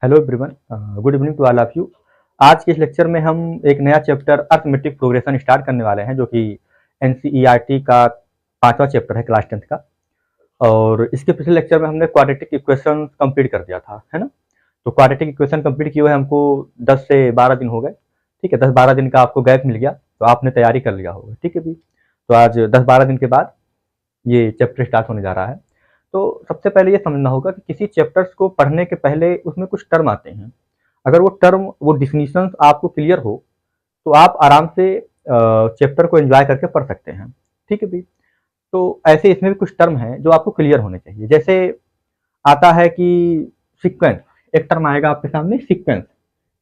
Hello everyone, good evening to all of you. आज के इस लेक्चर में हम एक नया चैप्टर अर्थमेटिक प्रोग्रेशन स्टार्ट करने वाले हैं, जो कि एनसीईआरटी का 5वां चैप्टर है क्लास 10th का। और इसके पिछले लेक्चर में हमने क्वाड्रेटिक इक्वेशन कंप्लीट कर दिया था, है ना। तो क्वाड्रेटिक इक्वेशन कंप्लीट किए हुए हमको 10 से 12 दिन हो गए। ठीक है, 10-12 दिन का आपको गैप मिल गया, तो आपने तैयारी कर लिया होगा। ठीक है भी, तो आज 10-12 दिन के बाद ये चैप्टर स्टार्ट होने जा रहा है। तो सबसे पहले ये समझना होगा कि किसी चैप्टर्स को पढ़ने के पहले उसमें कुछ टर्म आते हैं। अगर वो टर्म, वो डिफिनीशंस आपको क्लियर हो, तो आप आराम से चैप्टर को एंजॉय करके पढ़ सकते हैं। ठीक है भी, तो ऐसे इसमें भी कुछ टर्म हैं जो आपको क्लियर होने चाहिए। जैसे आता है कि सीक्वेंस, एक टर्म आएगा आपके सामने सीक्वेंस,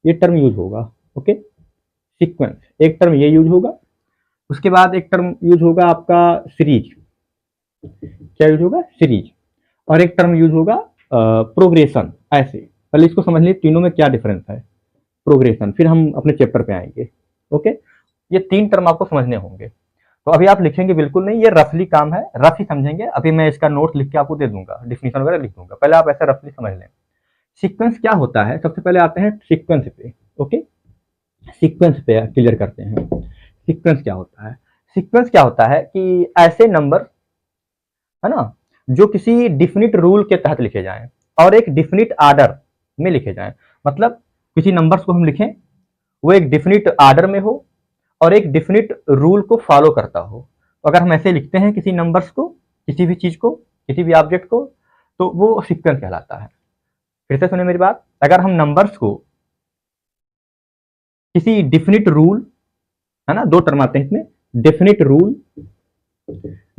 ये टर्म यूज होगा। ओके, सीक्वेंस एक टर्म ये यूज होगा। उसके बाद एक टर्म यूज होगा आपका सीरीज। क्या यूज होगा? सीरीज। और एक टर्म यूज होगा प्रोग्रेशन। ऐसे पहले इसको समझ लीजिए तीनों में क्या डिफरेंस है। प्रोग्रेशन, फिर हम अपने चैप्टर पे आएंगे। ओके, ये 3 टर्म आपको समझने होंगे। तो अभी आप लिखेंगे बिल्कुल नहीं, ये रफली काम है, रफ ही समझेंगे। अभी मैं इसका नोट लिख के आपको दे दूंगा, डिफिनीशन वगैरह लिख दूंगा, पहले आप ऐसा रफली समझ लें। सीक्वेंस क्या होता है, सबसे पहले आते हैं सीक्वेंस पे। ओके, सीक्वेंस पे क्लियर करते हैं। सीक्वेंस क्या होता है? सीक्वेंस क्या होता है कि ऐसे नंबर, है ना, जो किसी डिफिनिट रूल के तहत लिखे जाएं और एक डिफिनिट आर्डर में लिखे जाएं। मतलब किसी नंबर्स को हम लिखें, वो एक डिफिनिट आर्डर में हो और एक डिफिनिट रूल को फॉलो करता हो। तो अगर हम ऐसे लिखते हैं किसी नंबर्स को, किसी भी चीज को, किसी भी ऑब्जेक्ट को, तो वो सीक्वेंस कहलाता है। फिर से सुने मेरी बात, अगर हम नंबर्स को किसी डिफिनिट रूल, है ना, 2 टर्म आते हैं इसमें, डेफिनिट रूल,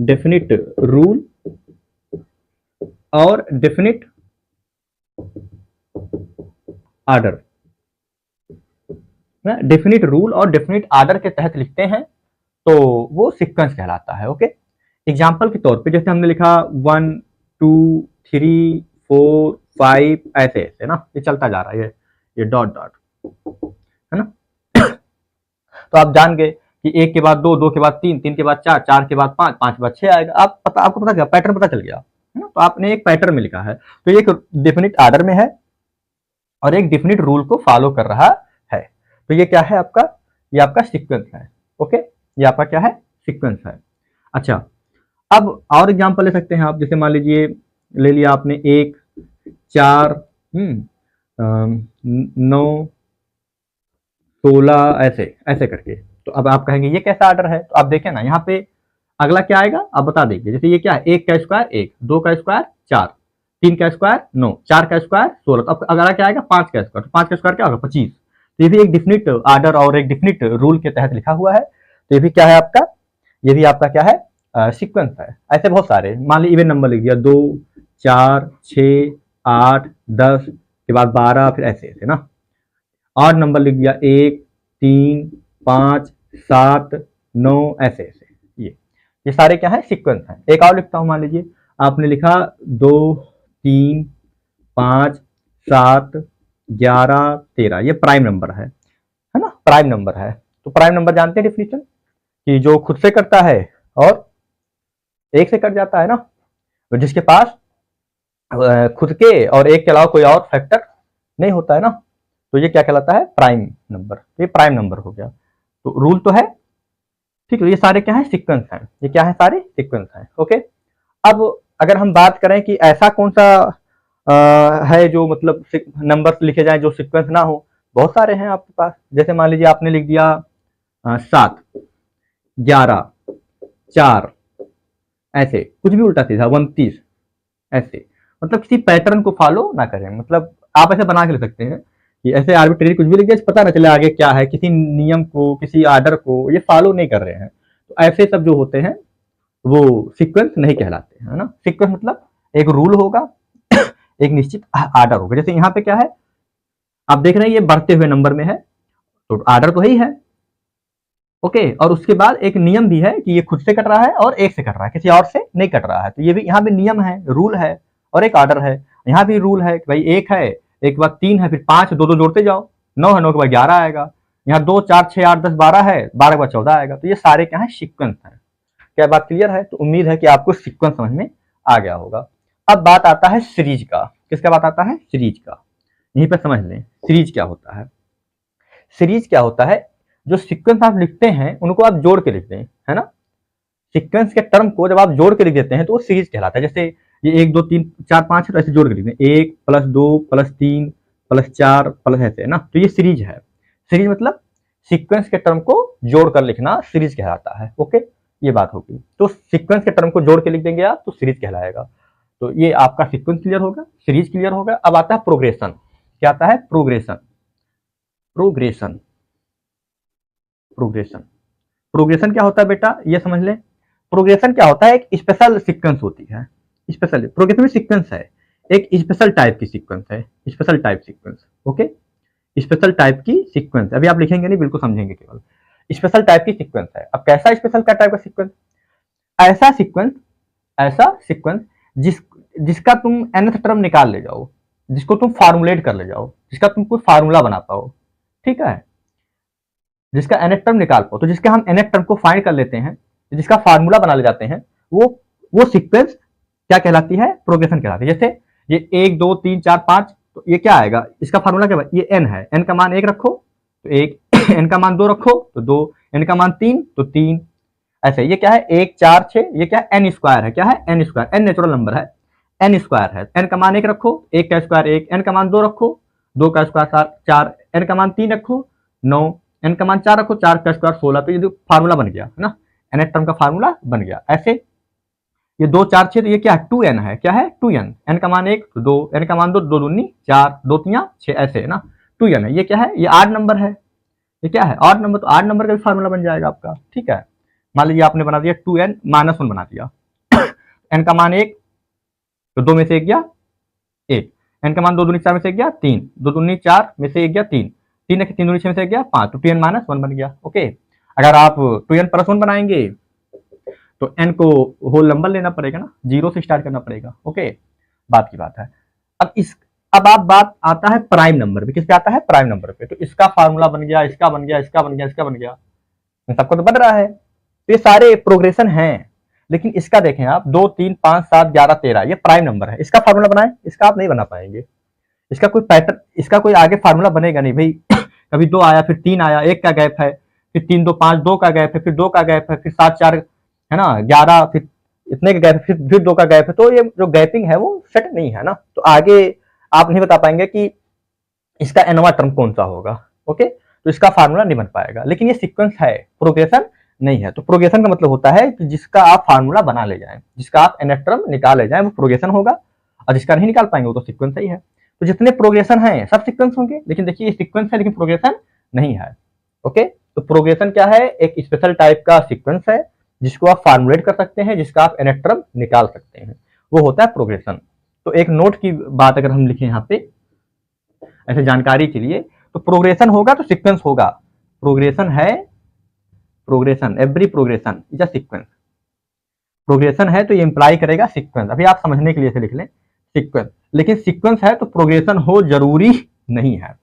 डेफिनिट रूल और डेफिनिट आर्डर, डेफिनिट रूल और डेफिनिट आर्डर के तहत लिखते हैं, तो वो सीक्वेंस कहलाता है। ओके, एग्जांपल के तौर पे जैसे हमने लिखा 1 2 3 4 5, ऐसे ऐसे ना, ये चलता जा रहा है, ये डॉट डॉट, है ना। तो आप जान गए कि 1 के बाद 2, 2 के बाद 3, 3 के बाद 4, 4 के बाद 5, 5 के बाद 6 आएगा। आपको पता क्या, पैटर्न पता चल गया, है ना। तो आपने एक पैटर्न में लिखा है, तो ये एक डेफिनिट आर्डर में है और एक डेफिनिट रूल को फॉलो कर रहा है। तो ये क्या है आपका? ये आपका सीक्वेंस है। ओके, ये आपका क्या है? सीक्वेंस है। अच्छा, अब और एग्जांपल ले सकते हैं आप। जैसे मान लीजिए ले लिया आपने 1 4 9 16, ऐसे ऐसे करके। तो अब आप कहेंगे ये कैसा आर्डर है? तो आप देखें ना, यहाँ पे अगला क्या आएगा आप बता देंगे। जैसे ये क्या है, 1 का स्क्वायर 1, 2 का स्क्वायर 4, 3 का स्क्वायर 9, 4 का स्क्वायर 16। तो अब अगला क्या आएगा? 5 का स्क्वायर। तो 5 का स्क्वायर क्या होगा? 25। तो ये भी एक डिफिनिट आर्डर और एक डिफिनिट रूल के तहत लिखा हुआ है। तो ये भी क्या है आपका? ये भी आपका क्या है? सीक्वेंस है। ऐसे बहुत सारे, मान लीजिए इवन नंबर लिख दिया 2 4 6 8 10 के बाद 12, फिर ऐसे ऐसे ना। और नंबर लिख दिया 1 3 5 7 9, ऐसे ऐसे। ये सारे क्या है? सीक्वेंस हैं। एक और लिखता हूं, मान लीजिए आपने लिखा 2 3 5 7 11 13, ये प्राइम नंबर है ना, प्राइम नंबर है। तो प्राइम नंबर जानते हैं डिफिनीशन, कि जो खुद से कटता है और एक से कट जाता है ना। तो जिसके पास खुद के और एक के अलावा कोई और फैक्टर नहीं होता है ना, तो ये क्या कहलाता है? Prime number. ये प्राइम नंबर हो गया। तो रूल तो है, ठीक है। ये सारे क्या है? सीक्वेंस हैं। ये क्या है? सारे सीक्वेंस हैं। ओके, अब अगर हम बात करें कि ऐसा कौन सा है जो मतलब नंबर्स लिखे जाए जो सीक्वेंस ना हो, बहुत सारे हैं आपके पास। जैसे मान लीजिए आपने लिख दिया 7 11 4, ऐसे कुछ भी उल्टा सीधा 29, ऐसे। मतलब किसी पैटर्न को फॉलो ना करें। मतलब आप ऐसे बना के लिख सकते हैं कि ऐसे आर्बिट्रेरी कुछ भी लिख दिया, पता ना चले आगे क्या है, किसी नियम को, किसी आर्डर को ये फॉलो नहीं कर रहे हैं। तो ऐसे सब जो होते हैं वो सीक्वेंस नहीं कहलाते हैं, है ना। सीक्वेंस मतलब एक रूल होगा, एक निश्चित आर्डर होगा। जैसे यहाँ पे क्या है, आप देख रहे हैं ये बढ़ते हुए नंबर में है, तो आर्डर तो ही है। ओके, और उसके बाद एक नियम भी है कि ये खुद से कट रहा है और एक से कट रहा है, किसी और से नहीं कट रहा है। तो ये भी यहाँ पे नियम है, रूल है और एक आर्डर है। यहाँ भी रूल है कि भाई 1 है, एक के बाद 3 है, फिर 5, 2 2 जोड़ते जाओ, 9 है, 9 के बाद 11 आएगा, यहाँ 2 4 6 8 10 12 है, 12 के बाद 14 आएगा। तो ये सारे क्या है, सीक्वेंस है। क्या बात क्लियर है? तो उम्मीद है कि आपको सीक्वेंस समझ में आ गया होगा। अब बात आता है सीरीज का। किसका बात आता है? सीरीज का। यहीं पर समझ लें सीरीज क्या होता है। सीरीज क्या होता है, जो सीक्वेंस आप लिखते हैं उनको आप जोड़ के लिखते हैं, है ना। सीक्वेंस के टर्म को जब आप जोड़ के लिख देते हैं तो वो सीरीज कहलाता है। जैसे ये 1 2 3 4 5 है तो ऐसे जोड़ के लिखते हैं, 1 + 2 + 3 + 4 प्लस ऐसे, है ना। तो ये सीरीज है। सीरीज मतलब सीक्वेंस के टर्म को जोड़कर लिखना सीरीज कहलाता है। ओके, ये बात होगी। तो सीक्वेंस के टर्म को जोड़ के लिख देंगे आप तो सीरीज कहलाएगा। तो ये आपका सीक्वेंस क्लियर होगा, सीरीज क्लियर होगा। अब आता है प्रोग्रेशन। क्या आता है? प्रोग्रेशन। प्रोग्रेशन प्रोग्रेशन प्रोग्रेशन क्या होता है बेटा, ये समझ ले। प्रोग्रेशन क्या होता है, एक स्पेशल सीक्वेंस होती है। स्पेशल प्रोग्रेशन में सीक्वेंस है, एक स्पेशल टाइप की सीक्वेंस है, special type sequence. Okay, special type की सीक्वेंस। अभी आप लिखेंगे नहीं, बिल्कुल समझेंगे केवल। स्पेशल टाइप की सीक्वेंस है। अब कैसा स्पेशल का टाइप का सीक्वेंस? ऐसा सीक्वेंस, ऐसा सीक्वेंस जिसका तुम nth टर्म निकाल ले जाओ, जिसको तुम फार्मुलेट कर ले जाओ, जिसका तुम कोई फार्मूला बना पाओ, ठीक है, जिसका nth टर्म निकाल पाओ। तो जिसका हम nth टर्म को फाइंड कर लेते हैं, जिसका फार्मूला बना ले जाते हैं, वो सीक्वेंस क्या कहलाती है? प्रोग्रेशन कहलाती है। जैसे ये 1 2 3 4 5, तो ये क्या आएगा? इसका फार्मूला क्या है? ये n है, n का मान 1 रखो तो 1, n का मान 2 रखो तो 2, n का मान 3 तो 3। ऐसे ये क्या है? 1 4 6, ये क्या है? n स्क्वायर है। क्या है? n square. n natural number है, n स्क्वायर है। n का मान 1 रखो, 1 का स्क्वायर 1, n का मान 2 रखो, 2 का स्क्वायर 4, n का मान 3 रखो 9, n का मान 4 रखो, 4 का स्क्वायर 16। तो ये फार्मूला बन गया, है ना, nth टर्म का फार्मूला बन गया। ऐसे ये 2 4 6, तो ये क्या है? 2n है। क्या है? 2n। n का मान 1 तो 2, n का मान 2, 2 दूनी 4, 2 3 6, ऐसे, है ना। 2n है। ये क्या है? ये ऑड नंबर है। ये क्या है? Odd number. तो ऑड नंबर का भी फार्मूला बन जाएगा आपका, ठीक है। मान लीजिए आपने बना दिया 2n - 1 बना दिया। n का मान 1 तो 2 में से 1 गया 1, n का मान 2 दूनी 4 में से 1 गया 3, 2 दूनी 4 में से 1 गया 3, 3 3 दूनी 6 में से 1 गया 5, तो 2n - 1 बन गया। ओके, अगर आप 2n + 1 बनाएंगे तो n को होल नंबर लेना पड़ेगा ना, 0 से स्टार्ट करना पड़ेगा। ओके, बात की बात है। अब आप बात आता है प्राइम नंबर पे। किस पे आता है? प्राइम नंबर पे। तो इसका फार्मूला बन गया, इसका बन गया, इसका बन गया, इसका बन गया, सबको तो बन रहा है। तो ये सारे प्रोग्रेशन हैं। लेकिन इसका देखें आप, 2 3 5 7 11 13, ये प्राइम नंबर है। इसका फार्मूला बनाए, इसका आप नहीं बना पाएंगे। इसका कोई पैटर्न, इसका कोई आगे फार्मूला बनेगा नहीं भाई। कभी 2 आया, फिर 3 आया, 1 का गैप है, फिर 3 2 5, 2 का गैप है, फिर 2 का गैप है, फिर 7 4, है ना, 11, फिर इतने का गैप, फिर 2 का गैप है। तो ये जो गैपिंग है वो सेट नहीं है ना। तो आगे आप नहीं बता पाएंगे कि इसका nवां टर्म कौन सा होगा। ओके, तो इसका फार्मूला नहीं बन पाएगा। लेकिन ये सीक्वेंस है, प्रोग्रेशन नहीं है। तो प्रोग्रेशन का मतलब होता है कि जिसका आप फार्मूला बना ले जाएं, जिसका आप nth टर्म निकाल ले जाएं, वो प्रोग्रेशन होगा। और जिसका नहीं निकाल पाएंगे वो तो सीक्वेंस ही है। तो जितने प्रोग्रेशन हैं सब सीक्वेंस होंगे। लेकिन देखिए ये सीक्वेंस है लेकिन प्रोग्रेशन नहीं है। ओके, तो प्रोग्रेशन क्या है? एक स्पेशल टाइप का सीक्वेंस है जिसको आप फार्मुलेट कर सकते हैं, जिसका आप nth टर्म निकाल सकते हैं, वो होता है प्रोग्रेशन। तो एक नोट की बात अगर हम लिखें यहाँ पे ऐसे जानकारी के लिए, तो प्रोग्रेशन होगा तो सीक्वेंस होगा। प्रोग्रेशन है, progression, every progression is a sequence. Progression है तो ये इंप्लाई करेगा सीक्वेंस। अभी आप समझने के लिए से लिख लें सीक्वेंस। लेकिन सीक्वेंस है तो प्रोग्रेशन हो जरूरी नहीं है।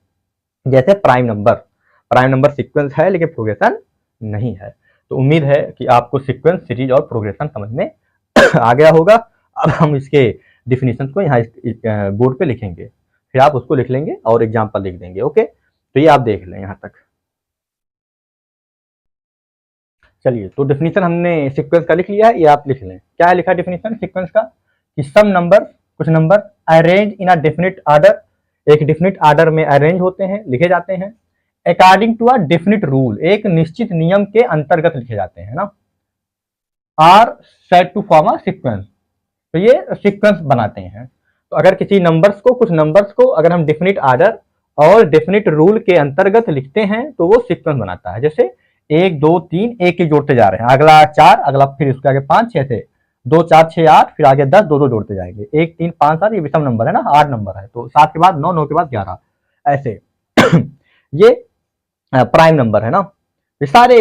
जैसे प्राइम नंबर सीक्वेंस है लेकिन प्रोग्रेशन नहीं है। तो उम्मीद है कि आपको सीक्वेंस, सीरीज और प्रोग्रेशन समझ में आ गया होगा। अब हम इसके डिफिनीशन को यहाँ बोर्ड पे लिखेंगे, फिर आप उसको लिख लेंगे और एग्जाम्पल लिख देंगे। ओके, तो ये आप देख लें यहाँ तक। चलिए, तो डिफिनीशन हमने सीक्वेंस का लिख लिया है, ये आप लिख लें। क्या है लिखा डिफिनीशन सीक्वेंस का? कि सम नंबर, कुछ number arrange in a definite order, एक डेफिनिट आर्डर में अरेंज होते हैं, लिखे जाते हैं, according to a definite rule, एक निश्चित नियम के अंतर्गत लिखे जाते हैं ना, are set to form a sequence. तो ये सीक्वेंस बनाते हैं। तो अगर किसी नंबर्स को, कुछ नंबर्स को अगर हम डेफिनिट आर्डर और डेफिनिट रूल के अंतर्गत लिखते हैं तो वो सीक्वेंस बनाता है। जैसे 1 2 3 एक ही जोड़ते जा रहे हैं, अगला 4, अगला फिर उसके आगे 5 6 से 2 4 6 8, फिर आगे 10, 2 2 जोड़ते जाएंगे, 1 3 5 7, ये विषम नंबर है ना, 8 नंबर है। तो 7 के बाद 9, 9 के बाद 11, ऐसे ये प्राइम नंबर है ना। ये सारे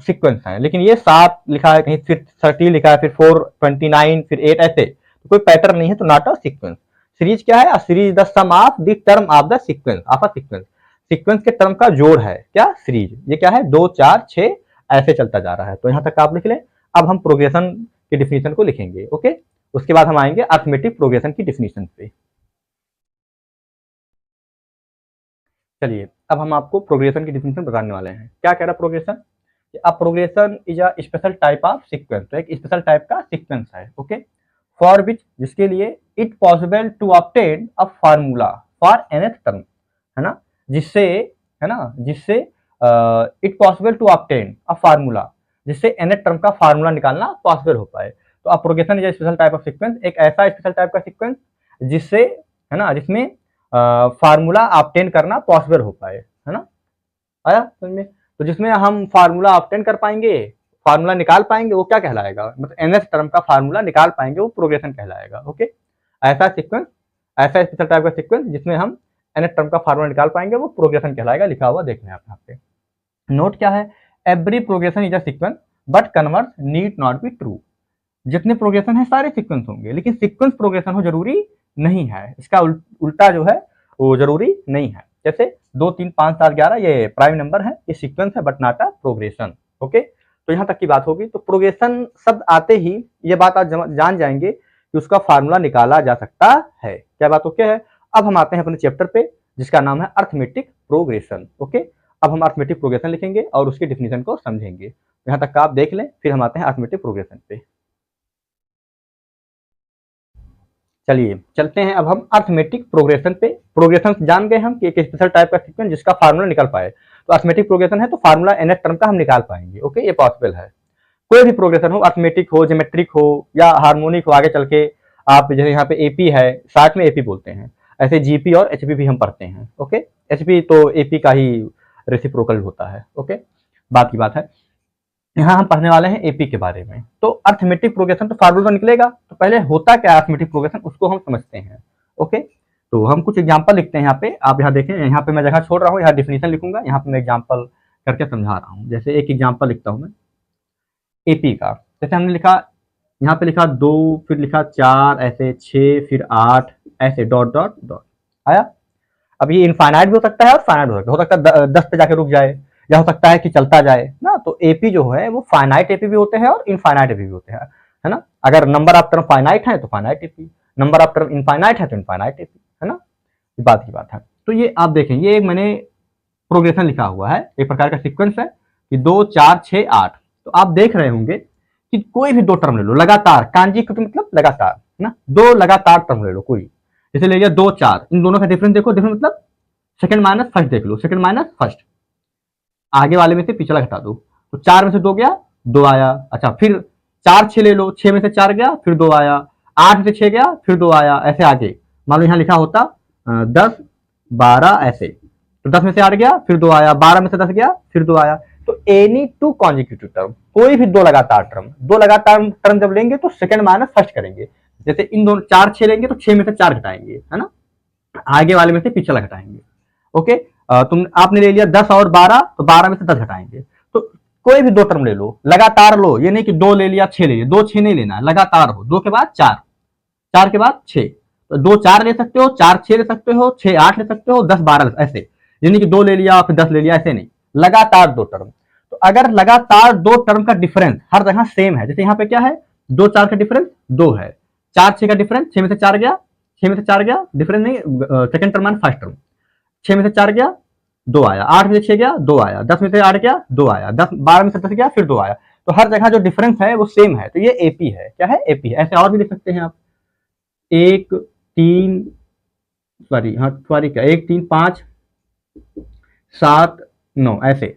सीक्वेंस हैं। लेकिन ये 7 लिखा है कहीं, फिर 30 लिखा है, फिर 4 29, फिर 8, ऐसे तो कोई पैटर्न नहीं है, तो नॉट अ सीक्वेंस। सीरीज क्या है? Series the sum of the term of the sequence of a sequence. Sequence के टर्म का जोड़ है क्या, सीरीज। ये क्या है, 2 4 6 ऐसे चलता जा रहा है। तो यहां तक आप लिख लें। अब हम प्रोग्रेशन की डिफिनीशन को लिखेंगे। ओके, उसके बाद हम आएंगे अर्थमेटिक प्रोग्रेशन की डिफिनीशन पे। चलिए, अब हम आपको प्रोग्रेशन की डिफिनीशन बताने वाले हैं। क्या कह रहा है progression, a progression is a special type of sequence. तो एक स्पेशल टाइप का सीक्वेंस है। ओके, फॉर विच, जिसके लिए it possible to obtain a formula for nth term, है ना, जिससे, है ना, जिससे it possible to obtain a formula, जिससे nth टर्म का फार्मूला निकालना पॉसिबल हो पाए। तो a progression is a special type of sequence, एक ऐसा स्पेशल टाइप का सीक्वेंस जिससे, है ना, जिसमें फार्मूला ऑब्टेन करना पॉसिबल हो पाए, है ना, आया समझ में। तो जिसमें हम फार्मूला ऑब्टेन कर पाएंगे, फार्मूला निकाल पाएंगे, वो क्या कहलाएगा, मतलब nth टर्म का फार्मूला निकाल पाएंगे, वो प्रोग्रेशन कहलाएगा। ओके, ऐसा सीक्वेंस, ऐसा स्पेशल टाइप का सीक्वेंस जिसमें हम nth टर्म का फार्मूला निकाल पाएंगे, वो प्रोग्रेशन कहलाएगा। लिखा हुआ देख लें आप यहाँ पे। नोट क्या है, every progression is a sequence but converse need not be true. जितने प्रोग्रेशन है सारे सीक्वेंस होंगे, लेकिन सीक्वेंस प्रोग्रेशन हो जरूरी नहीं है। इसका उल्टा जो है वो जरूरी नहीं है। जैसे 2 3 5 7 11 ये प्राइम नंबर है, ये सीक्वेंस है but not a progression. Okay, तो यहाँ तक की बात होगी। तो प्रोग्रेशन शब्द आते ही ये बात आप जान जाएंगे कि उसका फार्मूला निकाला जा सकता है। क्या बात ओके है। अब हम आते हैं अपने चैप्टर पे, जिसका नाम है अर्थमेटिक प्रोग्रेशन। ओके, अब हम अर्थमेटिक प्रोग्रेशन लिखेंगे और उसकी डिफिनीशन को समझेंगे। यहाँ तक का आप देख लें, फिर हम आते हैं अर्थमेटिक प्रोग्रेशन पे। चलिए चलते हैं अब हम अर्थमेटिक प्रोग्रेशन पे। प्रोग्रेशन जान गए हम कि एक स्पेशल टाइप का सीक्वेंस जिसका फार्मूला निकल पाए। तो अर्थमेटिक प्रोग्रेशन है तो फार्मूला nth टर्म का हम निकाल पाएंगे। ओके, ये पॉसिबल है। कोई भी प्रोग्रेशन हो, अर्थमेटिक हो, ज्योमेट्रिक हो या हार्मोनिक हो, आगे चल के आप जैसे यहाँ पे एपी है, साथ में एपी बोलते हैं, ऐसे जीपी और एचपी भी हम पढ़ते हैं। ओके, एचपी तो एपी का ही रेसिप्रोकल होता है। ओके, बात की बात है। यहाँ हम पढ़ने वाले हैं एपी के बारे में। तो अर्थमेटिक प्रोग्रेशन तो फार्मूला निकलेगा, तो पहले होता क्या है अर्थमेटिक प्रोग्रेशन, उसको हम समझते हैं। ओके, तो हम कुछ एग्जांपल लिखते हैं यहाँ पे। आप यहाँ देखें, यहाँ पे मैं जगह छोड़ रहा हूँ, यहाँ डिफिनीशन लिखूंगा, यहाँ पे मैं एग्जांपल करके समझा रहा हूँ। जैसे एक एग्जांपल लिखता हूँ मैं एपी का। जैसे हमने लिखा, यहाँ पे लिखा 2, फिर लिखा 4, ऐसे 6, फिर 8, ऐसे डॉट डॉट डॉट आया। अब ये इनफाइनाइट भी हो सकता है और फाइनाइट हो सकता है 10 पे जाके रुक जाए, या हो सकता है कि चलता जाए ना। तो एपी जो है वो फाइनाइट एपी भी होते हैं और इनफाइनाइट एपी भी होते हैं, है ना। अगर नंबर ऑफ टर्म फाइनाइट है तो finite AP, number of term infinite है तो इनफाइनाइट एपी, है ना। ये बात की बात है। तो ये आप देखें, ये मैंने प्रोग्रेशन लिखा हुआ है, एक प्रकार का सीक्वेंस है कि 2 4 6 8। तो आप देख रहे होंगे कि कोई भी 2 टर्म ले लो लगातार, कांजी का मतलब लगातार, है ना, 2 लगातार टर्म ले लो कोई। जैसे ले लिया 2 4, इन दोनों का डिफरेंस देखो, डिफरेंस मतलब सेकंड माइनस फर्स्ट देख लो, सेकंड माइनस फर्स्ट, आगे वाले में से पिछला घटा दो। तो 4 में से 2 गया, 2 आया। अच्छा, फिर 4 6 ले लो, 6 में से 4 गया, फिर 2 आया। 8 में से 6 गया, फिर 2 आया। ऐसे आगे मान लो यहाँ लिखा होता 10 12 ऐसे, तो 10 में से 8 गया, फिर 2 आया। 12 में से 10 गया, फिर 2 आया। तो एनी 2 कॉन्जिक्यूटिव टर्म, कोई भी 2 लगातार टर्म, 2 लगातार टर्म जब लेंगे तो सेकंड माइनस फर्स्ट करेंगे। जैसे इन दोनों 4 6 लेंगे तो 6 में से 4 घटाएंगे, है ना, आगे वाले में से पिछला घटाएंगे। ओके, तुम आपने ले लिया 10 और 12, तो 12 में से 10 घटाएंगे। तो कोई भी 2 टर्म ले लो, लगातार लो, ये नहीं कि 2 ले लिया 6 ले लिया, 2 6 नहीं लेना है, लगातार हो। 2 के बाद 4, 4 के बाद 6, तो 2 4 ले सकते हो, 4 6 ले सकते हो, 6 8 ले सकते हो, 10 12 ऐसे। यानी कि 2 ले लिया फिर 10 ले लिया, ऐसे नहीं, लगातार 2 टर्म। तो अगर लगातार 2 टर्म का डिफरेंस हर जगह सेम है, जैसे यहाँ पे क्या है, 2 4 का डिफरेंस 2 है, 4 6 का डिफरेंस, 6 में से 4 गया, 6 में से 4 गया, डिफरेंस नहीं, सेकंड टर्म मान फर्स्ट टर्म, 6 में से 4 गया 2 आया, 8 में से 6 गया 2 आया, 10 में से 8 गया 2 आया, 10 12 में से 10 गया फिर 2 आया। तो हर जगह जो डिफरेंस है वो सेम है, तो ये एपी है। क्या है, एपी है। ऐसे और भी लिख सकते हैं आप, 1 3 सॉरी, हाँ सॉरी, क्या 1 3 5 7 9 ऐसे।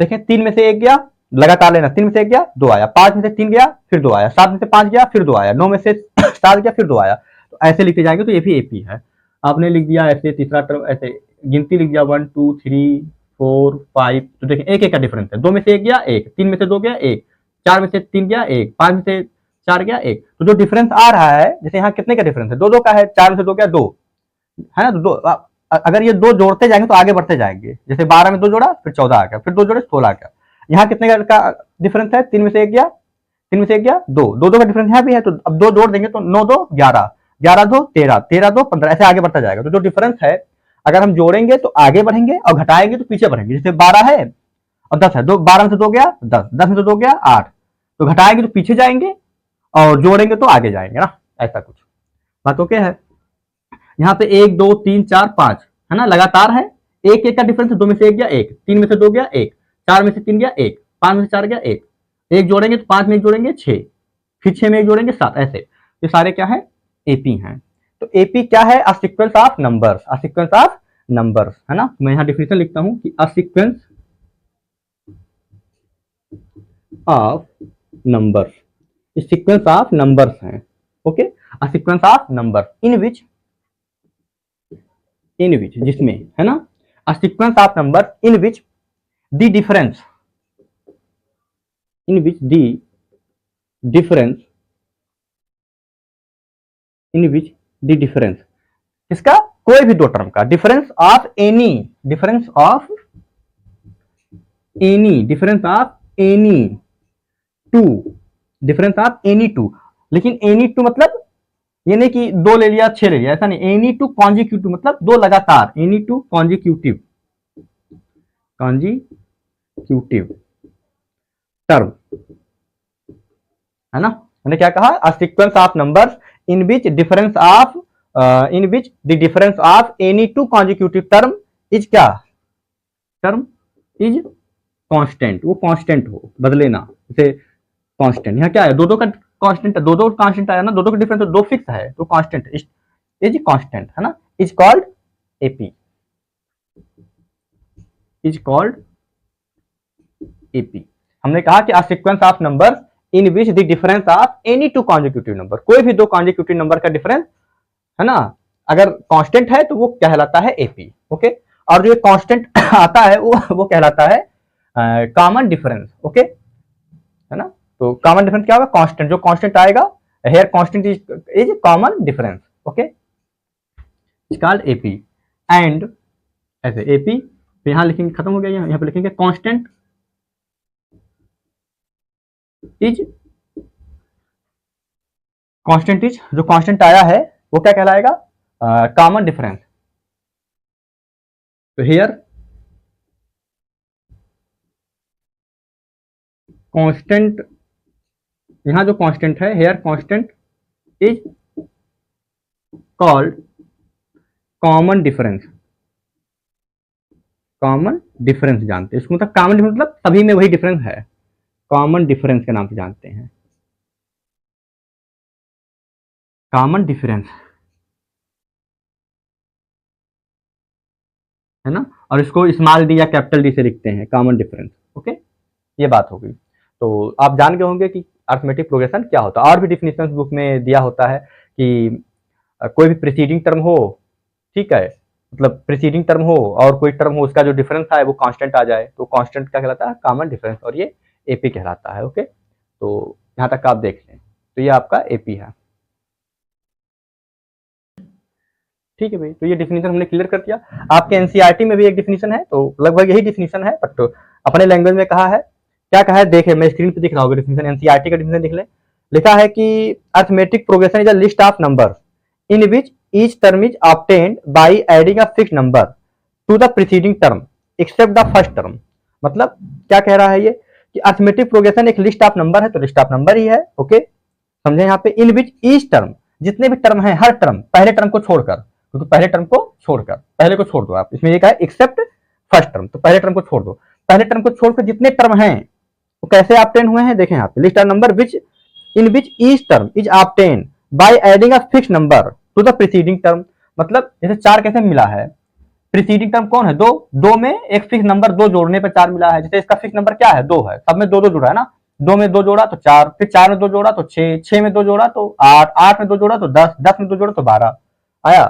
देखें, 3 में से 1 गया, लगातार लेना, 3 में से 1 गया 2 आया, 5 में से 3 गया फिर 2 आया, 7 में से 5 गया फिर 2 आया, 9 में से 7 गया फिर 2 आया। तो ऐसे लिखते जाएंगे, तो ये भी एपी है। आपने लिख दिया ऐसे, तीसरा टर्म ऐसे गिनती लिख दिया 1 2 3 4 5। तो देखिए एक एक का डिफरेंस है, 2 में से 1 गया 1, 3 में से 2 गया 1, 4 में से 3 गया 1, 5 में से 4 गया 1। तो जो डिफरेंस आ रहा है, जैसे यहाँ कितने का डिफरेंस है, 2 2 का है, 4 में से 2 गया 2, है ना। तो 2 अगर ये 2 जोड़ते जाएंगे तो आगे बढ़ते जाएंगे। जैसे 12 में 2 जोड़ा फिर 14 आ गया, फिर 2 जोड़े 16 आ गया। यहाँ कितने का डिफरेंस है, 3 में से 1 गया, 3 में से 1 गया 2, 2 2 का डिफरेंस यहाँ भी है। तो अब 2 जोड़ देंगे तो 9 2 11, 11 2 13, 13 2 15, ऐसे आगे बढ़ता जाएगा। तो जो डिफरेंस है अगर हम जोड़ेंगे तो आगे बढ़ेंगे और घटाएंगे तो पीछे बढ़ेंगे। जैसे 12 है और 10 है, 12 में से 2 गया 10, 10 में से 2 गया 8, तो घटाएंगे तो पीछे जाएंगे और जोड़ेंगे तो आगे जाएंगे ना, ऐसा कुछ बात ओके है। यहाँ पे 1 2 3 4 5 है ना, लगातार है, एक एक का डिफरेंस है, 2 में से 1 गया 1, 3 में से 2 गया 1, 4 में से 3 गया 1, 5 में से 4 गया 1, 1 जोड़ेंगे तो 5 में 1 जोड़ेंगे 6, फिर 6 में 1 जोड़ेंगे 7, ऐसे ये सारे क्या है एपी हैं। तो एपी क्या है, a sequence of numbers, a sequence of numbers है ना। मैं यहाँ डिफिनेशन लिखता हूं कि अ सीक्वेंस ऑफ नंबर्स, ये सीक्वेंस ऑफ नंबर्स हैं, okay, a sequence of number in which जिसमें है ना, a sequence of number in which the difference, in which the difference, in which the difference इसका कोई भी दो टर्म का difference of any, difference of any, difference of any to, difference of any two, लेकिन any two मतलब ये नहीं कि 2 ले लिया 6 ले लिया, ऐसा नहीं, एनी टू कॉन्जिक्यूटिव मतलब 2 लगातार, any two consecutive, consecutive term है ना। मैंने क्या कहा, अ sequence of numbers in which difference of in which the difference of any two consecutive term is क्या, टर्म इज कांस्टेंट, वो कांस्टेंट हो, बदले ना, जैसे कांस्टेंट यहाँ क्या है, दो का कांस्टेंट है, दो कांस्टेंट आया ना, दो का डिफरेंस तो 2 फिक्स है, तो कांस्टेंट इज कांस्टेंट है ना, is called AP, is called AP. हमने कहा कि a sequence of numbers in which the difference of any two consecutive number, कोई भी 2 कॉन्जिक्यूटिव नंबर का डिफरेंस है ना, अगर कांस्टेंट है तो वो कहलाता है एपी, ओके। और जो कांस्टेंट आता है वो कहलाता है कॉमन डिफरेंस, ओके है ना। तो कॉमन डिफरेंस क्या होगा, कांस्टेंट, जो कांस्टेंट आएगा, here constant is common difference, okay, is called AP. And ऐसे एपी तो यहां लिखेंगे, खत्म हो गया, यहाँ पे लिखेंगे कांस्टेंट इज, कांस्टेंट इज, जो कांस्टेंट आया है वो क्या कहलाएगा, कॉमन डिफरेंस। तो हियर कांस्टेंट, यहां जो कांस्टेंट है, here constant is called common difference, common difference जानते हैं इसको, मतलब कॉमन डिफरेंस मतलब सभी में वही डिफरेंस है, कॉमन डिफरेंस के नाम से जानते हैं, कॉमन डिफरेंस है ना। और इसको स्मॉल डी या कैपिटल डी से लिखते हैं, कॉमन डिफरेंस, ओके, ये बात हो गई। तो आप जान गए होंगे कि अरिथमेटिक प्रोग्रेशन क्या होता है, और भी डिफिनेशन बुक में दिया होता है कि कोई भी प्रीसीडिंग टर्म हो, ठीक है, मतलब प्रीसीडिंग टर्म हो और कोई टर्म हो, उसका जो डिफरेंस है वो कांस्टेंट आ जाए, तो कांस्टेंट क्या कहलाता है, कॉमन डिफरेंस, और ये एपी कहलाता है, ओके। तो यहाँ तक आप देख लें, तो ये आपका एपी है, ठीक है भाई। तो ये डिफिनेशन हमने क्लियर कर दिया। आपके एनसीईआरटी में भी एक डिफिनेशन है, तो लगभग यही डिफिनेशन है, बट अपने लैंग्वेज में कहा है, क्या कहा है देखे, मैं स्क्रीन पे दिख रहा होगा डिफिनेशन, एनसीईआरटी का डिफिनेशन देख ले। लिखा है कि arithmetic progression is a list of numbers in which each term is obtained by adding a fixed number to the preceding term except the first term. मतलब क्या कह रहा है ये कि अरिथमेटिक प्रोग्रेशन एक लिस्ट ऑफ नंबर है, तो लिस्ट ऑफ नंबर ही है, ओके, समझे। यहाँ पे इन विच ईच टर्म, जितने भी टर्म है, हर टर्म, पहले टर्म को छोड़कर, क्योंकि पहले टर्म को छोड़कर, पहले को छोड़ दो आप, इसमें ये कहा एक्सेप्ट फर्स्ट टर्म, तो पहले टर्म को छोड़ दो, पहले टर्म को छोड़कर जितने टर्म हैं वो कैसे ऑब्टेन हुए हैं, देखें यहाँ पे, list of number which in which each term is obtain bye adding a fixed number to the preceding term. मतलब जैसे 4 कैसे मिला है, प्रीसीडिंग टर्म कौन है, 2, 2 में एक फिक्स नंबर 2 जोड़ने पर 4 मिला है, जैसे इसका फिक्स नंबर क्या है, 2 है, सब में 2 2 जुड़ा है ना, 2 में 2 जोड़ा तो 4, फिर 4 में 2 जोड़ा तो 6, 6 में 2 जोड़ा तो 8, 8 में 2 जोड़ा तो 10, 10 में 2 जोड़ा तो 12 आया।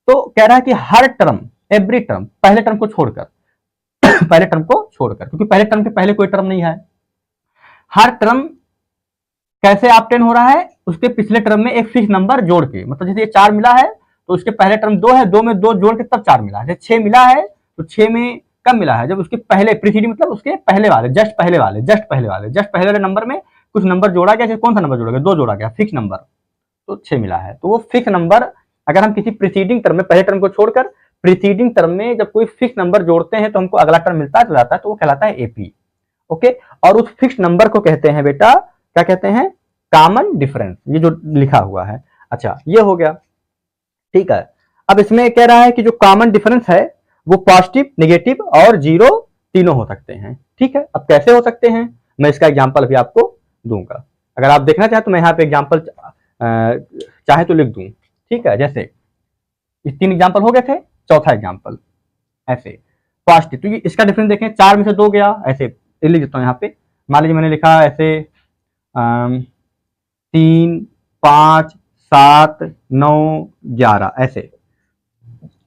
तो कह रहा है कि हर टर्म, एवरी टर्म, पहले टर्म को छोड़कर पहले टर्म को छोड़कर, क्योंकि पहले टर्म के पहले कोई टर्म नहीं है, हर टर्म कैसे ऑब्टेन हो रहा है, उसके पिछले टर्म में एक फिक्स नंबर जोड़ के, मतलब जैसे ये 4 मिला है तो उसके पहले टर्म 2 है, 2 में 2 जोड़ के तब 4 मिला है, जैसे 6 मिला है तो 6 में कब मिला है, जब उसके पहले प्रीसीडिंग मतलब उसके पहले वाले, जस्ट पहले वाले, जस्ट पहले वाले, जस्ट पहले वाले नंबर में कुछ नंबर जोड़ा गया, कौन सा नंबर जोड़ा गया, 2 जोड़ा गया, फिक्स नंबर, तो 6 मिला है। तो वो फिक्स नंबर अगर हम किसी प्रीसीडिंग टर्म में पहले टर्म को छोड़कर प्रीसीडिंग टर्म में जब कोई फिक्स नंबर जोड़ते हैं तो हमको अगला टर्म मिलता चला जाता है, तो वो कहलाता है एपी। ओके, और उस फिक्स नंबर को कहते हैं बेटा, क्या कहते हैं, कॉमन डिफरेंस, ये जो लिखा हुआ है। अच्छा, ये हो गया, ठीक है। अब इसमें कह रहा है कि जो कॉमन डिफरेंस है वो पॉजिटिव, नेगेटिव और जीरो तीनों हो सकते हैं, ठीक है। अब कैसे हो सकते हैं, मैं इसका एग्जांपल भी आपको दूंगा। अगर आप देखना चाहें तो मैं यहाँ पे एग्जांपल चाहे तो लिख दूं, ठीक है। जैसे इस 3 एग्जांपल हो गए थे, चौथा एग्जांपल ऐसे पॉजिटिव, तो ये इसका डिफरेंस देखें, 4 में से 2 गया, ऐसे लिख देता हूँ यहाँ पे। मान लीजिए मैंने लिखा ऐसे 3, 5, 7, 9, 11 ऐसे,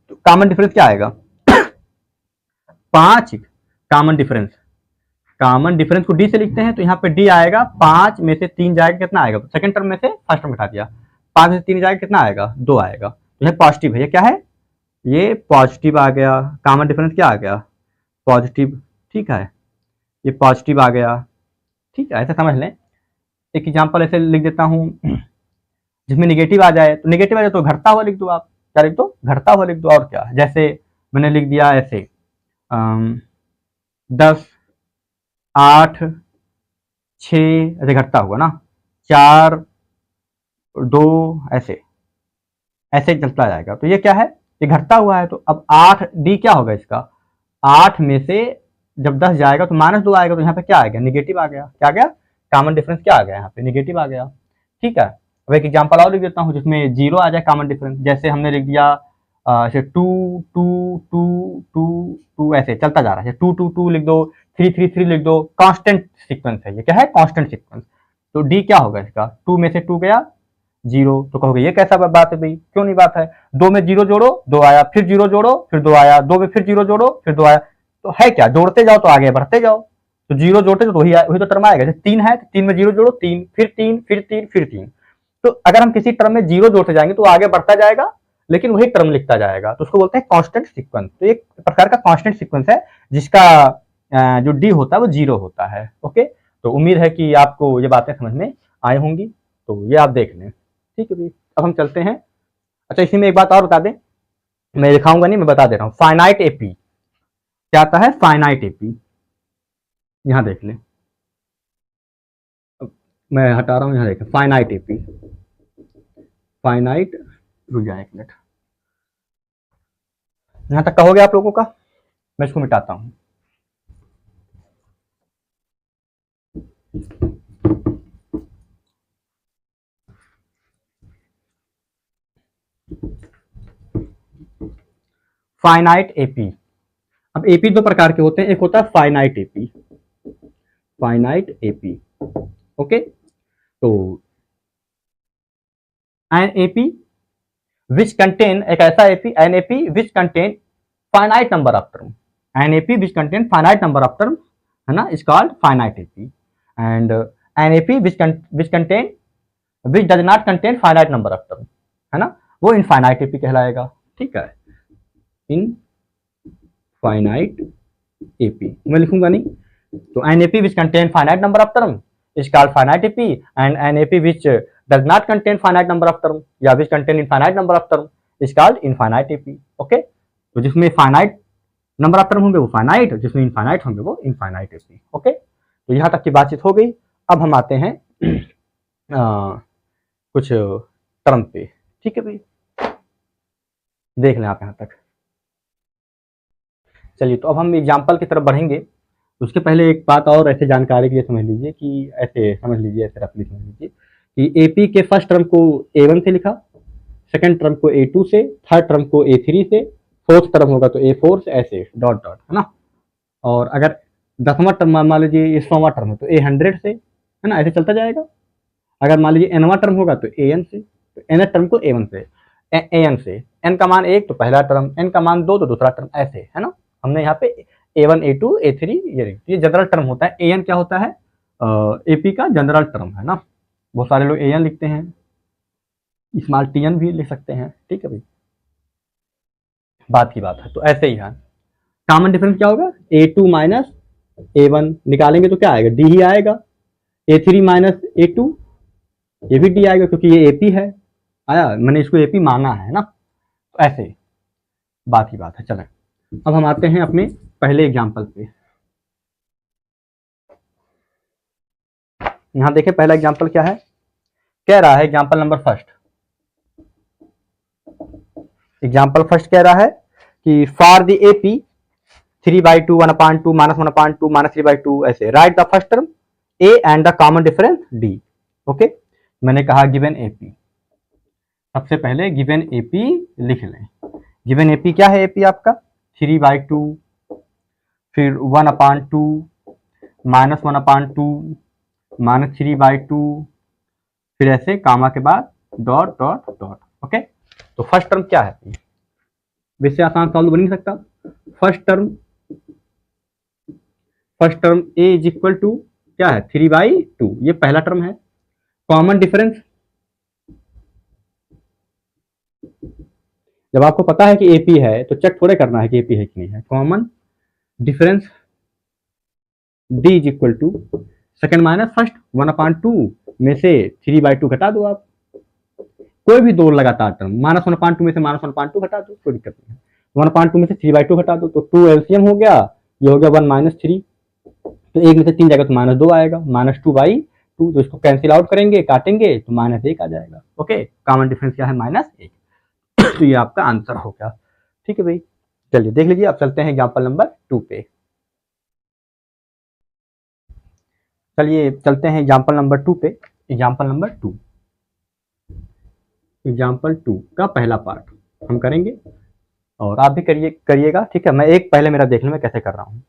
तो कॉमन डिफरेंस क्या आएगा 5 कॉमन डिफरेंस। कॉमन डिफरेंस को डी से लिखते हैं, तो यहाँ पे डी आएगा, 5 में से 3 जाएगा, कितना आएगा, सेकंड टर्म में से फर्स्ट टर्म हटा दिया, 5 में से 3 जाएगा, कितना आएगा, 2 आएगा। तो यह पॉजिटिव है, ये क्या है, ये पॉजिटिव आ गया, कॉमन डिफरेंस क्या आ गया, पॉजिटिव, ठीक है, ये पॉजिटिव आ गया, ठीक है। ऐसे समझ लें। एक एग्जांपल ऐसे लिख देता हूँ जिसमें निगेटिव आ जाए, तो निगेटिव आ जाए तो घटता हुआ लिख दो, आप क्या लिख दो, घटता हुआ लिख दो, और क्या, जैसे मैंने लिख दिया ऐसे 10, 8, 6 ऐसे घटता हुआ ना, 4, 2 ऐसे ऐसे चलता जाएगा, तो ये क्या है, ये घटता हुआ है। तो अब 8 डी क्या होगा इसका, 8 में से जब 10 जाएगा तो -2 आएगा, तो यहाँ पे क्या आएगा, निगेटिव आ गया, क्या आ गया, कॉमन डिफरेंस क्या आ गया, यहाँ पे निगेटिव आ गया, ठीक है। अब एक एग्जांपल और लिख देता हूँ जिसमें जीरो आ जाए कॉमन डिफरेंस, जैसे हमने लिख दिया ऐसे 2, 2, 2, 2, 2 ऐसे चलता जा रहा है, 2, 2, 2 लिख दो, 3, 3, 3 लिख दो, कांस्टेंट सीक्वेंस है, ये क्या है, कांस्टेंट सीक्वेंस। तो डी क्या होगा इसका, 2 में से 2 गया, 0, तो कहोगे ये कैसा बात है भाई, क्यों नहीं बात है, 2 में 0 जोड़ो, 2 आया, फिर 0 जोड़ो, फिर 2 आया, 2 में फिर 0 जोड़ो, फिर 2 आया, तो है क्या, जोड़ते जाओ तो आगे बढ़ते जाओ, तो 0 जोड़ते तो वही तो टर्म आएगा। जैसे 3 है तो 3 में 0 जोड़ो, 3, फिर 3, फिर 3, फिर 3। तो अगर हम किसी टर्म में 0 जोड़ते जाएंगे तो आगे बढ़ता जाएगा, लेकिन वही टर्म लिखता जाएगा, तो उसको बोलते हैं कांस्टेंट सीक्वेंस। तो एक प्रकार का कांस्टेंट सीक्वेंस है जिसका जो डी होता है वो 0 होता है। ओके, तो उम्मीद है कि आपको ये बातें समझ में आई होंगी, तो ये आप देख लें, ठीक है भाई। अब हम चलते हैं। अच्छा, इसी में एक बात और बता दें, मैं दिखाऊंगा नहीं, मैं बता दे रहा हूँ, फाइनाइट एपी क्या आता है, फाइनाइट एपी, यहां देख लें, मैं हटा रहा हूं, यहां देखें, फाइनाइट एपी, फाइनाइट, रुक जाए 1 मिनट, यहां तक का हो गया आप लोगों का, मैं इसको मिटाता हूं। फाइनाइट एपी, अब एपी 2 प्रकार के होते हैं, एक होता है finite AP, finite AP, okay. तो एन एपी विच कंटेन, एक ऐसा AP, an AP which contain finite number of term, an AP which contain finite number of term, है ना, is called finite AP. And an AP which contain, which does not contain finite number of term, है ना, वो infinite AP कहलाएगा, ठीक है, इन finite AP मैं लिखूंगा नहीं, तो an AP which contain finite number of term is called finite AP, and an AP which does not contain finite number of term या which contain infinite number of term is called infinite AP. Okay, तो जिसमें finite number of term होंगे वो finite, जिसमें infinite होंगे वो infinite AP. Okay, तो यहाँ तक की बातचीत हो गई। अब हम आते हैं कुछ टर्म पे, ठीक है भाई, देख लें आप यहाँ तक। चलिए, तो अब हम एग्जाम्पल की तरफ बढ़ेंगे, उसके पहले एक बात और ऐसे जानकारी के लिए समझ लीजिए कि ऐसे समझ लीजिए, ऐसे रफली समझ लीजिए कि एपी के फर्स्ट टर्म को A1 से लिखा, सेकंड टर्म को A2 से, थर्ड टर्म को A3 से, फोर्थ टर्म होगा तो A4 से, ऐसे डॉट डॉट, है ना। और अगर 10वां टर्म मान लीजिए 100वां टर्म है तो A100 से, है ना, ऐसे चलता जाएगा। अगर मान लीजिए nवां टर्म होगा तो AN से, तो n टर्म को A1 से, AN से, n का मान 1 तो पहला टर्म, n का मान 2 तो दूसरा टर्म, ऐसे, है ना। हमने यहाँ पे A1, A2, A3 ये जनरल टर्म होता है। AN क्या होता है, AP का जनरल टर्म, है ना। बहुत सारे लोग AN लिखते हैं, स्मॉल TN भी लिख सकते हैं, ठीक है भाई, बात की बात है। तो ऐसे ही है, कॉमन डिफरेंस क्या होगा, A2 माइनस A1 निकालेंगे तो क्या आएगा, D ही आएगा। A3 माइनस A2, ये भी D आएगा क्योंकि ये AP है, आया, मैंने इसको AP माना है ना, तो ऐसे। बात ही बात है। चलें अब हम आते हैं अपने पहले एग्जाम्पल पे। यहां देखें पहला एग्जाम्पल क्या है, कह रहा है example number first, example first कह रहा है कि फॉर द एपी 3/2 1/2 -1/2 -3/2 ऐसे right the first term A and the common difference D. Okay, मैंने कहा गिवन एपी, सबसे पहले गिवन एपी लिख लें। गिवन एपी क्या है, एपी आपका 3/2 फिर 1/2 -1/2 -3/2 फिर ऐसे कामा के बाद डॉट डॉट डॉट। ओके, तो फर्स्ट टर्म क्या है, वैसे आसान सॉल्व बन नहीं सकता। First term A is equal to क्या है 3/2, ये पहला टर्म है। कॉमन डिफरेंस, जब आपको पता है कि एपी है तो चेक थोड़े करना है कि एपी है कि नहीं है। Common difference D is equal to second minus first 1/2 में से 3/2 घटा दो आप, कोई भी दो लगातार टर्म -1/2 में से -1/2 घटा दो, कोई दिक्कत नहीं है। 1/2 में से 3/2 घटा दो तो 2 एलसीएम हो गया, ये हो गया 1 - 3, तो एक में से 3 जाएगा तो -2 आएगा, -2/2, तो इसको कैंसिल आउट करेंगे, काटेंगे तो -1 आ जाएगा। ओके, कॉमन डिफरेंस क्या है -1, तो ये आपका आंसर हो गया। ठीक है भाई, चलिए देख लीजिए। अब चलते हैं एग्जाम्पल नंबर 2 पे। चलिए चलते हैं एग्जाम्पल नंबर 2 पे। एग्जाम्पल 2 का पहला पार्ट हम करेंगे और आप भी करिएगा। ठीक है, मैं एक पहले मेरा देख लूँ मैं कैसे कर रहा हूँ।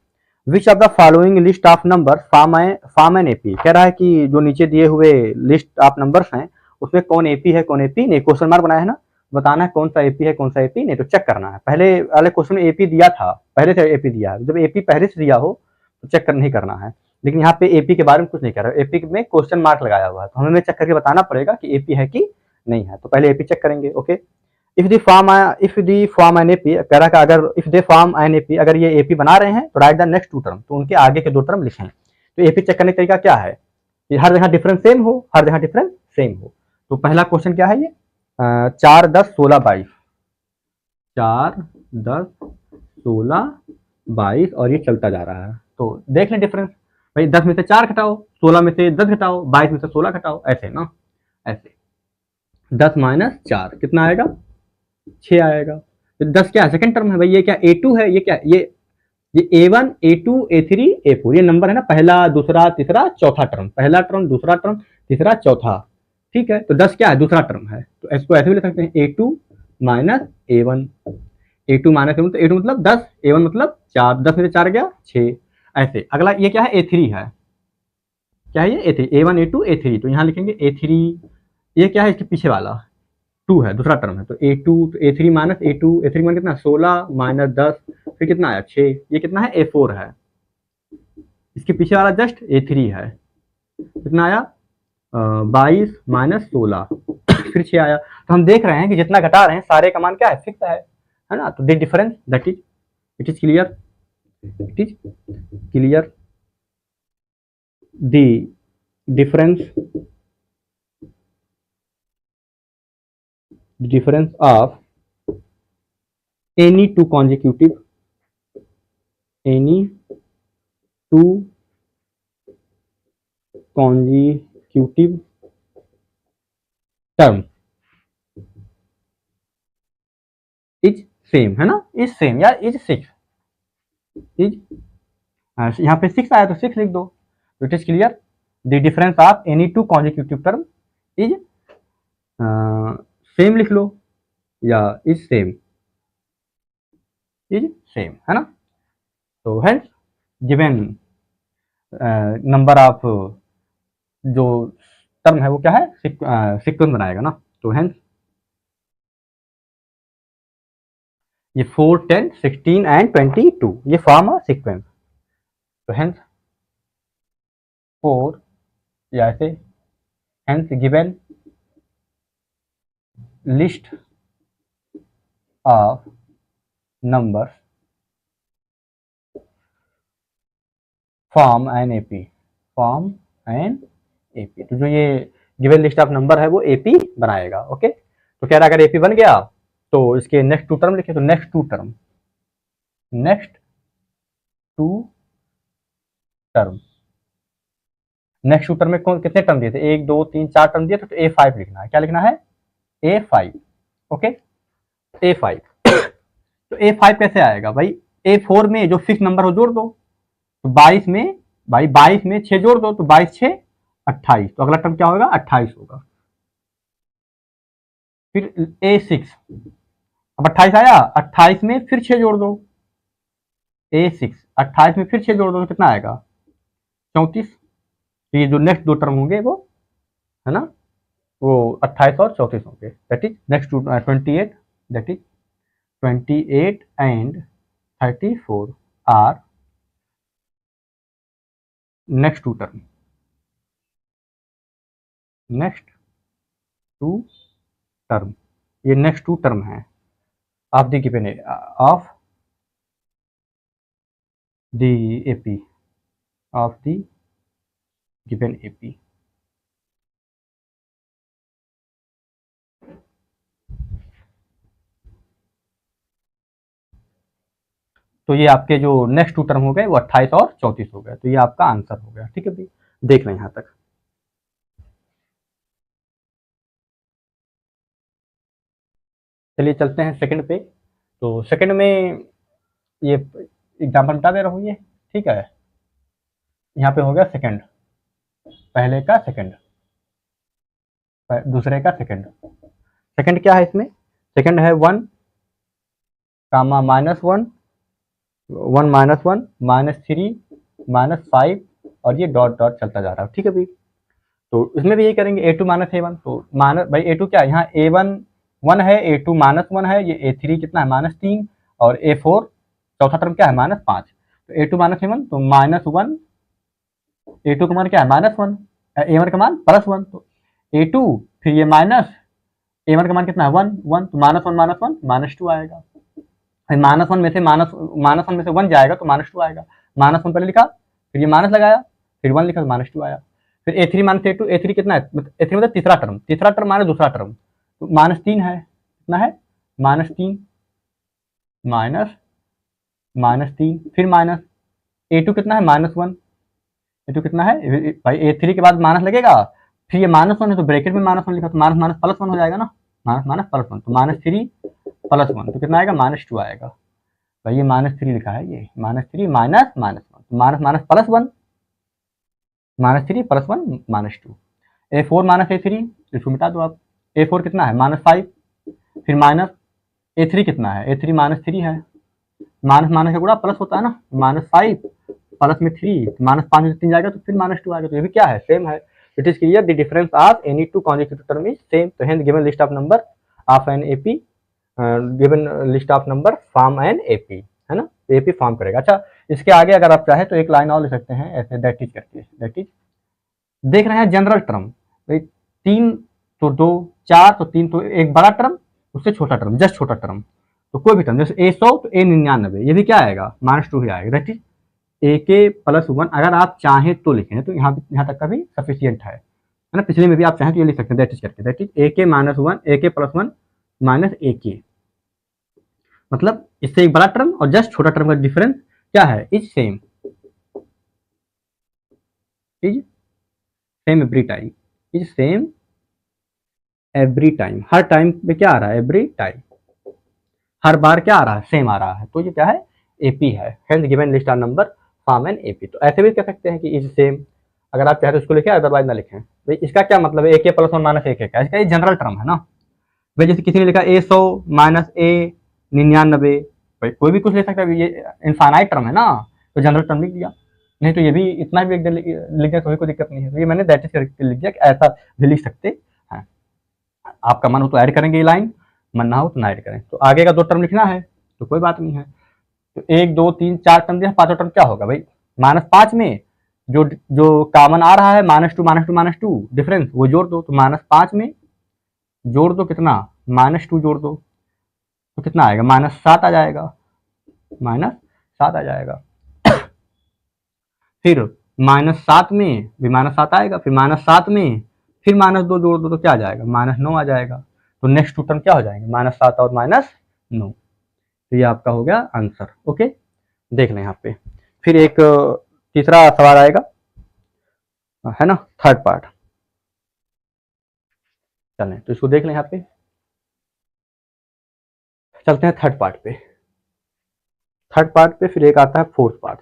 Which of the following list of number form an AP, कह रहा है कि जो नीचे दिए हुए लिस्ट ऑफ नंबर्स हैं उसमें कौन एपी है कौन एपी नहीं, क्वेश्चन मार्क बनाया है ना, बताना है कौन सा एपी है कौन सा एपी नहीं, तो चेक करना है। पहले वाले क्वेश्चन में एपी दिया था, पहले से एपी दिया है, जब एपी पहले से दिया हो तो चेक नहीं करना है, लेकिन यहाँ पे एपी के बारे में कुछ नहीं कह रहा है, एपी में क्वेश्चन मार्क लगाया हुआ है, तो हमें चेक करके बताना पड़ेगा कि एपी है कि नहीं है। तो पहले एपी चेक करेंगे। Okay, if the form an AP, कह रहा है अगर if they form an AP, अगर ये एपी बना रहे हैं तो राइट द नेक्स्ट 2 टर्म, तो उनके आगे के 2 टर्म लिखें। तो एपी चेक करने का तरीका क्या है, ये हर जगह डिफरेंस सेम हो, हर जगह डिफरेंस सेम हो। तो पहला क्वेश्चन क्या है, ये 4 10 16 22, 4 10 16 22 और ये चलता जा रहा है। तो देख लें डिफरेंस, भाई 10 में से 4 घटाओ, 16 में से 10 घटाओ, 22 में से 16 घटाओ, ऐसे ना, ऐसे 10 - 4 कितना आएगा 6 आएगा। तो 10 क्या है, सेकंड टर्म है भाई, ये क्या A2 है, ये क्या ये A1 A2 A3 A4, ये नंबर है ना, पहला दूसरा तीसरा चौथा टर्म, पहला टर्म दूसरा टर्म तीसरा चौथा। ठीक है, तो 10 क्या है, दूसरा टर्म है, तो इसको ऐसे भी लिख सकते हैं A2 - A1, A2 - A1, तो A2 मतलब 10, A1 मतलब 4, 10 में से 4 गया 6, ऐसे। अगला ये क्या है A3 है, क्या है ये A3, A1 A2 A3, तो यहाँ लिखेंगे A3, ये क्या है इसके पीछे वाला 2 है, दूसरा टर्म है, तो A2, तो A3 - A2, A3 मान कितना 16 - 10, फिर कितना आया 6, ये कितना है A4 है, इसके पीछे वाला जस्ट A3 है, कितना आया 22 - 16 फिर 6 आया। तो हम देख रहे हैं कि जितना घटा रहे हैं सारे का मान क्या है, फिक्स है ना, तो the difference that is it is clear, the difference of any two consecutive term is same, है ना, इज सेम या इज 6, इज यहाँ पे 6 आया तो 6 लिख दो, तो it is clear the difference of any two consecutive term is same लिख लो या इज सेम, है ना। तो हेंस गिवन नंबर ऑफ जो टर्म है वो क्या है, सीक्वेंस बनाएगा ना, तो हेंस ये 4 10 16 एंड 22 ये फॉर्म अ सीक्वेंस, तो हेंस 4 या ऐसे, hence given list of numbers form an AP, तो जो ये गिवन लिस्ट ऑफ नंबर है वो एपी बनाएगा। ओके, तो कह रहा अगर एपी बन गया तो इसके नेक्स्ट टू टर्म लिखे, तो next two term next two term में कौन कितने टर्म दिए थे, 1 2 3 4 टर्म दिए थे, तो A5 लिखना है। क्या लिखना है? A5। Okay, A5। तो A5 कैसे आएगा भाई? A4 में जो फिक्स नंबर हो जोड़ दो, तो 22 में भाई 22 में 6 जोड़ दो, तो 22 6 28, तो अगला टर्म क्या होगा? 28 होगा। फिर A6, अब 28 आया, 28 में फिर 6 जोड़ दो, A6 28 में फिर 6 जोड़ दो, तो कितना आएगा? 34। तो ये जो नेक्स्ट दो टर्म होंगे वो, है ना, वो 28 और 34 होंगे। That is next two 28, that is 28 and 34 are next two term, next two term, ये नेक्स्ट टू टर्म है of the given of the AP, of the given AP. तो ये आपके जो नेक्स्ट टू टर्म हो गए वो 28 और 34 हो गए, तो ये आपका आंसर हो गया। ठीक है भाई, देख लें यहां तक। चलिए चलते हैं सेकंड पे। तो सेकंड में ये एग्जाम्पल बता दे रहा हूँ ये, ठीक है। यहाँ पे हो गया सेकंड, पहले का सेकंड, दूसरे का सेकंड। सेकंड क्या है इसमें? सेकंड है 1 कामा -1, 1 -1 -3 -5, और ये डॉट डॉट चलता जा रहा है। ठीक है भाई, तो इसमें भी यही करेंगे, A2 -A1। तो माइनस भाई A2 क्या है, यहाँ A1 1 है, A2 -1 है, ये A3 कितना है? -3, और A4 चौथा टर्म क्या है? -5। तो A2 -A1, तो -1, A2 का मान क्या है? -1, A1 का मान +1, तो A2 फिर ये माइनस, A1 का मान कितना है? 1 1, तो -1 -2 आएगा। -1 में से -1 में से 1 जाएगा तो -2 आएगा। -1 पहले लिखा, फिर ये माइनस लगाया, फिर 1 लिखा तो -2 आया। फिर A3 -A2, A3 कितना है? A3 मतलब तीसरा टर्म माने दूसरा टर्म, तो -3 है। कितना है? -3 -3, फिर माइनस, A2 कितना है? -1, A2 कितना है भाई? A3 के बाद माइनस लगेगा, फिर ये -1 है तो ब्रैकेट में -1 लिखा, तो माइनस +1 हो जाएगा ना, +1, तो -3 +1, तो कितना आएगा? -2 आएगा। भाई ये -3 लिखा है, ये -3 minus -1, minus minus +1, -3 +1 -2। A4 -A3, इसको मिटा दो आप। A4 कितना है? -5, फिर माइनस, A3 कितना है? A3 -3 है, माइनस माइनस का गुणा प्लस होता है ना, -5 प्लस में 3, -5 में 3 जाएगा तो फिर -2 आएगा। तो ये भी क्या है? सेम है। It is clear the difference of any two consecutive term is same. तो hence given list of number of an AP, given list of number form an AP, है ना, एपी फॉर्म करेगा। अच्छा, इसके आगे अगर आप चाहे तो एक लाइन और ले सकते हैं ऐसे, दैट इज करके, दैट इज देख रहे हैं जनरल टर्म, 3 तो 2, 4 तो 3, तो एक बड़ा टर्म उससे छोटा टर्म, जस्ट छोटा टर्म, तो कोई भी टर्म जैसे A100 तो A99, ये भी क्या आएगा? -2 ही आएगा। दैट इज AK +1, अगर आप चाहें तो लिखें, तो यहाँ तक का भी सफिशियंट है ना। पिछले में भी आप चाहें तो ये लिख सकते हैं, दैट इज करके, that is AK -1, AK +1 -AK, मतलब इससे एक बड़ा टर्म और जस्ट छोटा टर्म का डिफरेंस क्या है? Is same, is same every time, is same every time. Her time पे क्या आ रहा है? एवरी टाइम, हर बार क्या आ रहा है? सेम आ रहा है। तो ये क्या है? एपी है। Hence given list of number form an AP. तो ऐसे भी कह सकते हैं कि इज सेम, अगर आप चाहे तो इसको लिखें, अदरवाइज ना लिखें। भाई इसका क्या मतलब है? AK +1 -AK का, इसका ये जनरल टर्म है ना। भाई जैसे किसी ने लिखा A100 -A99, भाई कोई भी कुछ ले सकता है, ये इनफाइनाइट टर्म है ना, तो जनरल टर्म लिख दिया। नहीं तो ये भी इतना भी लिख दिया, कोई दिक्कत नहीं है। तो ये मैंने दैट इज करके लिख दिया कि ऐसा भी लिख सकते हैं। आपका मन हो तो ऐड करेंगे ये लाइन, मन ना हो तो ना ऐड करें। तो आगे का 2 टर्म लिखना है तो कोई बात नहीं है। तो 1 2 3 4 टर्म दिया, 5वां टर्म क्या होगा भाई? -5 में जो जो कॉमन आ रहा है -2 डिफरेंस, वो जोड़ दो। तो -5 में जोड़ दो कितना? -2 जोड़ दो, तो कितना आएगा? -7 आ जाएगा, -7 आ जाएगा। फिर -7 में भी -7 आएगा, फिर -7 में फिर -2 जोड़ दो तो क्या आ जाएगा? -9 आ जाएगा। तो नेक्स्ट टू टर्म क्या हो जाएंगे, -7 और -9। तो ये आपका हो गया आंसर। ओके, देख लें यहाँ पे। फिर एक तीसरा सवाल आएगा, है ना, थर्ड पार्ट। चलें तो इसको देख लें यहाँ पे। चलते हैं थर्ड पार्ट पे। थर्ड पार्ट पे फिर एक आता है फोर्थ पार्ट।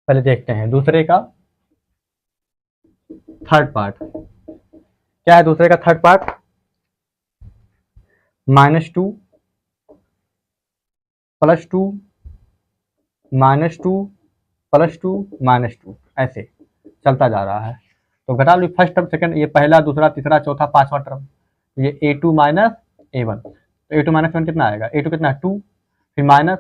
पहले देखते हैं दूसरे का थर्ड पार्ट। क्या है दूसरे का थर्ड पार्ट, -2 +2 -2 +2 -2 ऐसे चलता जा रहा है। तो घटा लो फर्स्ट टर्म सेकंड, ये पहला दूसरा तीसरा चौथा पांचवा टर्म, ये a2 - a1। तो a2 - a1 कितना आएगा, a2 कितना है 2, फिर माइनस,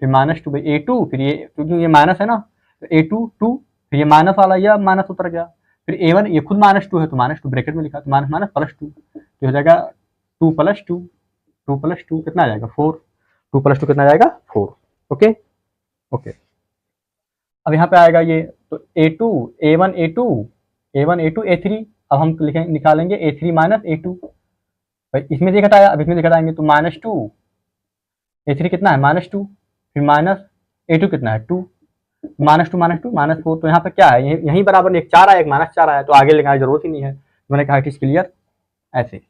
फिर -2 भाई a2, फिर ये क्योंकि ये माइनस है ना, तो a2 2, फिर ये माइनस वाला यह माइनस उतर गया, फिर a1 ये खुद -2 है तो -2 ब्रैकेट में लिखा, तो माइनस माइनस +2, तो हो जाएगा 2 + 2, 2 + 2 कितना आ जाएगा 4, 2 + 2 कितना आ जाएगा 4। ओके ओके, अब यहाँ पे आएगा ये, तो a2 a1 a2 a1 a2 a3, अब हम लिखेंगे निकालेंगे a3 - a2, भाई इसमें से घटाया, अब इसमें से घटाएंगे तो -2, a3 कितना है -2, फिर माइनस a2 कितना है 2, -2 -2 -4, तो यहाँ पे क्या है, यहीं बराबर एक 4 आया एक -4 आया, तो आगे लिखने की जरूरत ही नहीं है, मैंने कहा इट इज क्लियर। ऐसे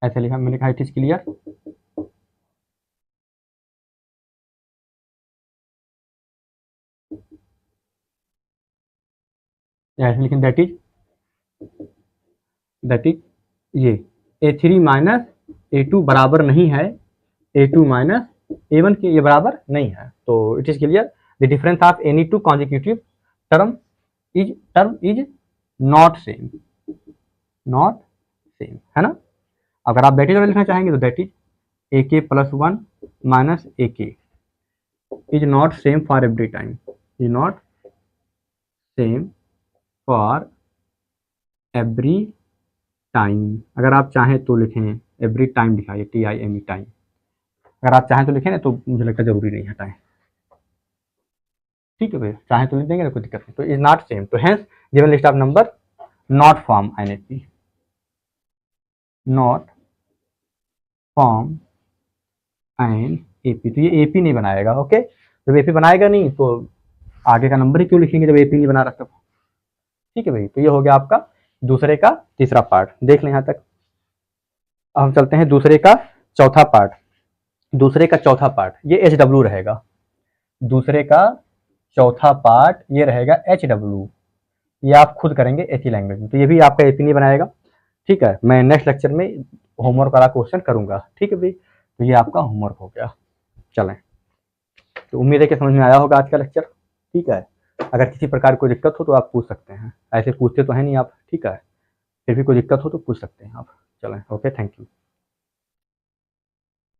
ऐसे लिखा, मैंने कहा इट इज क्लियर। ऐसे लिखें दैट इज ये a3 - a2 बराबर नहीं है a2 - a1 के, ये बराबर नहीं है, तो it is clear the difference of any two consecutive term is not same, not same, है ना। अगर आप दैट इज लिखना चाहेंगे तो that is ak +1 - ak is not same for every time, is not same for every time. अगर आप चाहें तो लिखें एवरी टाइम, लिखाइए TIME टाइम। अगर आप चाहें तो लिखें ना, तो मुझे लगता है जरूरी नहीं हटाएं, ठीक है भैया, चाहें तो लिख देंगे ना, कोई दिक्कत नहीं। तो इज नॉट सेम, तो hence given list of number not form NAP, not form NAP, तो ये AP नहीं बनाएगा। ओके, जब AP बनाएगा नहीं तो आगे का नंबर ही क्यों लिखेंगे जब AP नहीं बना रहा तब, ठीक है भाई। तो ये हो गया आपका दूसरे का तीसरा पार्ट, देख लें यहाँ तक। अब हम चलते हैं दूसरे का चौथा पार्ट। दूसरे का चौथा पार्ट ये HW रहेगा, दूसरे का चौथा पार्ट ये रहेगा HW, ये आप खुद करेंगे एसी लैंग्वेज में, तो ये भी आपका एपी नहीं बनाएगा, ठीक है। मैं नेक्स्ट लेक्चर में होमवर्क वाला क्वेश्चन करूंगा, ठीक है भाई। तो ये आपका होमवर्क हो गया। चलें, तो उम्मीद है कि समझ में आया होगा आज का लेक्चर, ठीक है। अगर किसी प्रकार कोई दिक्कत हो तो आप पूछ सकते हैं, ऐसे पूछते तो है नहीं आप, ठीक है, फिर भी कोई दिक्कत हो तो पूछ सकते हैं आप। चलें, ओके, थैंक यू।